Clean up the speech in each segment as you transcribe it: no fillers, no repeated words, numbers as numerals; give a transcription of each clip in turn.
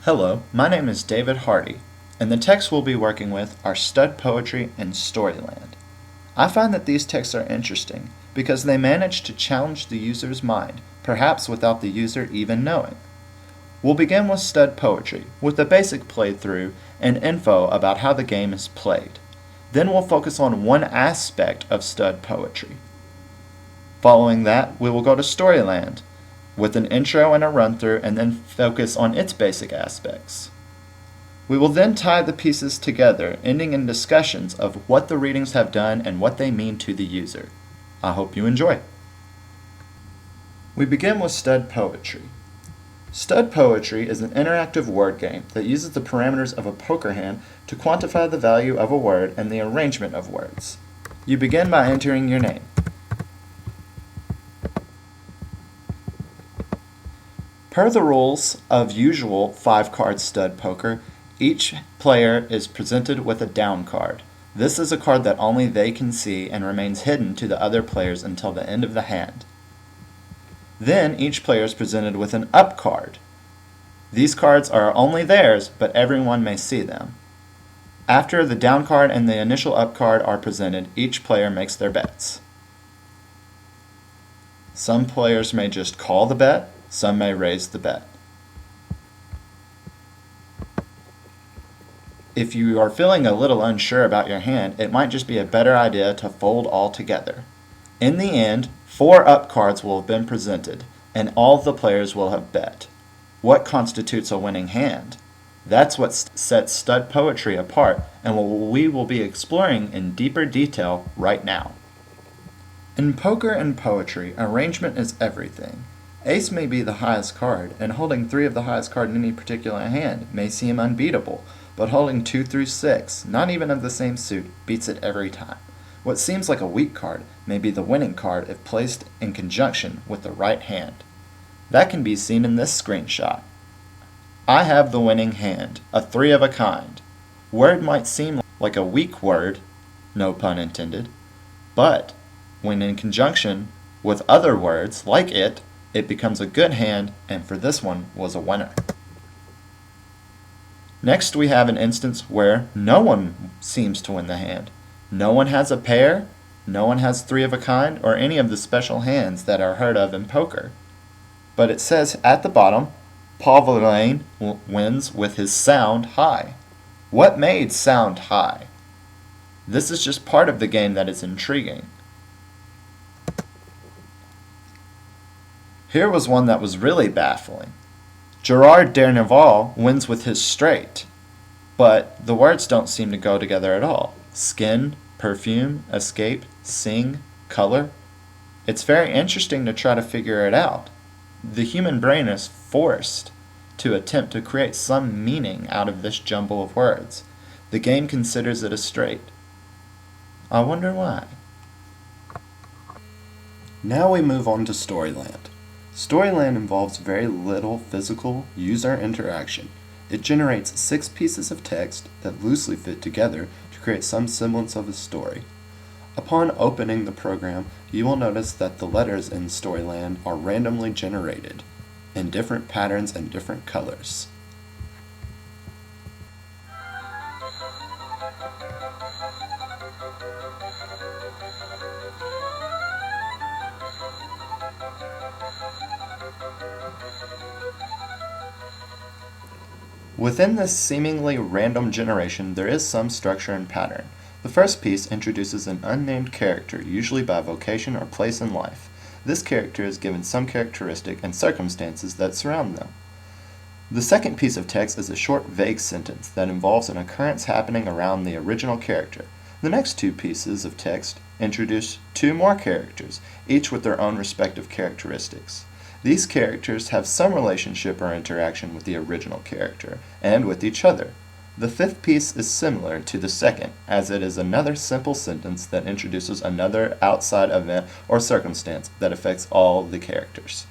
Hello, my name is David Hardy, and the texts we'll be working with are Stud Poetry and Storyland. I find that these texts are interesting because they manage to challenge the user's mind, perhaps without the user even knowing. We'll begin with Stud Poetry, with a basic playthrough and info about how the game is played. Then we'll focus on one aspect of Stud Poetry. Following that, we will go to Storyland, with an intro and a run-through, and then focus on its basic aspects. We will then tie the pieces together, ending in discussions of what the readings have done and what they mean to the user. I hope you enjoy. We begin with Stud Poetry. Stud Poetry is an interactive word game that uses the parameters of a poker hand to quantify the value of a word and the arrangement of words. You begin by entering your name. Per the rules of usual 5-card stud poker, each player is presented with a down card. This is a card that only they can see and remains hidden to the other players until the end of the hand. Then each player is presented with an up card. These cards are only theirs, but everyone may see them. After the down card and the initial up card are presented, each player makes their bets. Some players may just call the bet. Some may raise the bet. If you are feeling a little unsure about your hand, it might just be a better idea to fold all together. In the end, 4 up cards will have been presented, and all of the players will have bet. What constitutes a winning hand? That's what sets Stud Poetry apart, and what we will be exploring in deeper detail right now. In poker and poetry, arrangement is everything. Ace may be the highest card, and holding 3 of the highest card in any particular hand may seem unbeatable, but holding 2 through 6, not even of the same suit, beats it every time. What seems like a weak card may be the winning card if placed in conjunction with the right hand. That can be seen in this screenshot. I have the winning hand, a 3 of a kind. Word might seem like a weak word, no pun intended, but when in conjunction with other words like it becomes a good hand, and for this one was a winner. Next we have an instance where no one seems to win the hand. No one has a pair, no one has 3 of a kind, or any of the special hands that are heard of in poker. But it says at the bottom, Paul Verlaine wins with his sound high. What made sound high? This is just part of the game that is intriguing. Here was one that was really baffling. Gerard Derneval wins with his straight, but the words don't seem to go together at all. Skin, perfume, escape, sing, color. It's very interesting to try to figure it out. The human brain is forced to attempt to create some meaning out of this jumble of words. The game considers it a straight. I wonder why. Now we move on to Storyland. Storyland involves very little physical user interaction. It generates 6 pieces of text that loosely fit together to create some semblance of a story. Upon opening the program, you will notice that the letters in Storyland are randomly generated in different patterns and different colors. Within this seemingly random generation, there is some structure and pattern. The first piece introduces an unnamed character, usually by vocation or place in life. This character is given some characteristic and circumstances that surround them. The second piece of text is a short, vague sentence that involves an occurrence happening around the original character. The next 2 pieces of text introduce 2 more characters, each with their own respective characteristics. These characters have some relationship or interaction with the original character, and with each other. The 5th piece is similar to the second, as it is another simple sentence that introduces another outside event or circumstance that affects all the characters.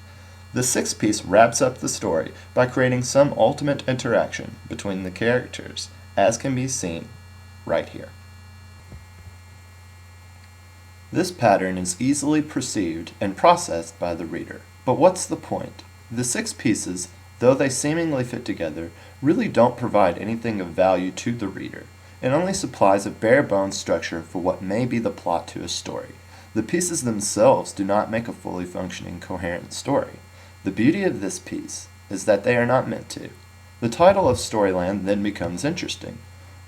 The 6th piece wraps up the story by creating some ultimate interaction between the characters, as can be seen right here. This pattern is easily perceived and processed by the reader. But what's the point? The 6 pieces though they seemingly fit together, really don't provide anything of value to the reader. It only supplies a bare-bones structure for what may be the plot to a story. The pieces themselves do not make a fully functioning, coherent story. The beauty of this piece is that they are not meant to. The title of Storyland then becomes interesting.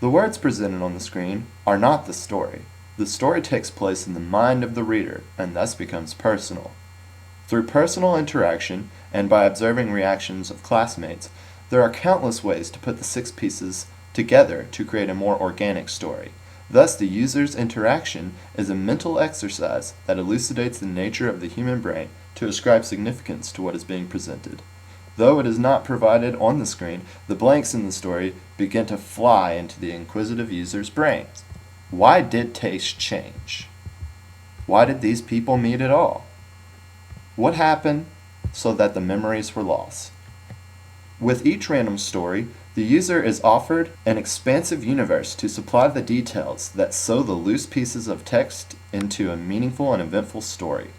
The words presented on the screen are not the story. The story takes place in the mind of the reader and thus becomes personal. Through personal interaction and by observing reactions of classmates, there are countless ways to put the 6 pieces together to create a more organic story. Thus, the user's interaction is a mental exercise that elucidates the nature of the human brain to ascribe significance to what is being presented. Though it is not provided on the screen, the blanks in the story begin to fly into the inquisitive user's brains. Why did taste change? Why did these people meet at all? What happened so that the memories were lost? With each random story, the user is offered an expansive universe to supply the details that sew the loose pieces of text into a meaningful and eventful story.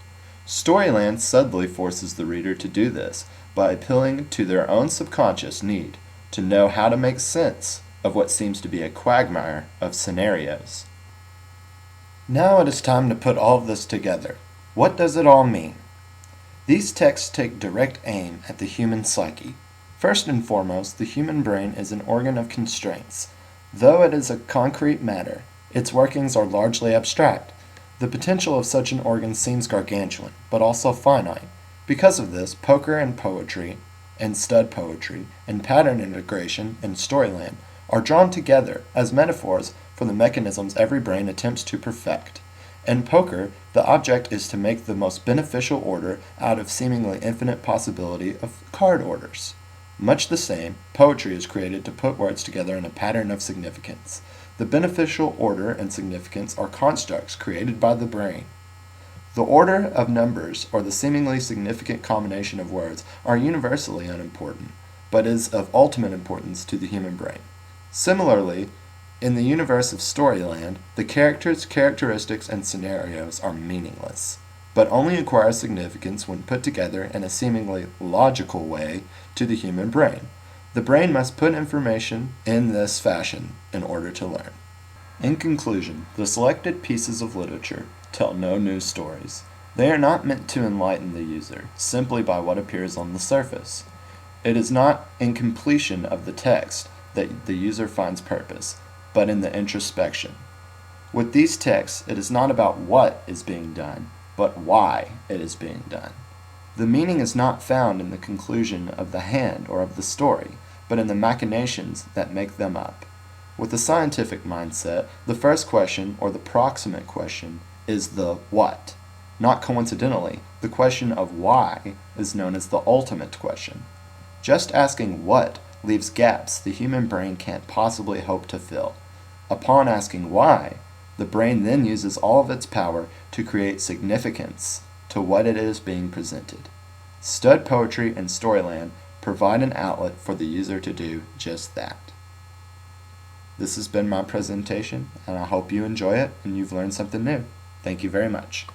Storyland subtly forces the reader to do this by appealing to their own subconscious need to know how to make sense of what seems to be a quagmire of scenarios. Now it is time to put all of this together. What does it all mean? These texts take direct aim at the human psyche. First and foremost, the human brain is an organ of constraints. Though it is a concrete matter, its workings are largely abstract. The potential of such an organ seems gargantuan, but also finite. Because of this, poker and poetry, and stud poetry, and pattern integration in Storyland are drawn together as metaphors for the mechanisms every brain attempts to perfect. In poker, the object is to make the most beneficial order out of seemingly infinite possibility of card orders. Much the same, poetry is created to put words together in a pattern of significance. The beneficial order and significance are constructs created by the brain. The order of numbers or the seemingly significant combination of words are universally unimportant, but is of ultimate importance to the human brain. Similarly, in the universe of Storyland, the characters, characteristics, and scenarios are meaningless, but only acquire significance when put together in a seemingly logical way to the human brain. The brain must put information in this fashion in order to learn. In conclusion, the selected pieces of literature tell no new stories. They are not meant to enlighten the user simply by what appears on the surface. It is not in completion of the text that the user finds purpose, but in the introspection. With these texts, it is not about what is being done, but why it is being done. The meaning is not found in the conclusion of the hand or of the story, but in the machinations that make them up. With the scientific mindset, the first question, or the proximate question, is the what. Not coincidentally, the question of why is known as the ultimate question. Just asking what leaves gaps the human brain can't possibly hope to fill. Upon asking why, the brain then uses all of its power to create significance to what it is being presented. Stud poetry and Storyland provide an outlet for the user to do just that. This has been my presentation, and I hope you enjoy it and you've learned something new. Thank you very much.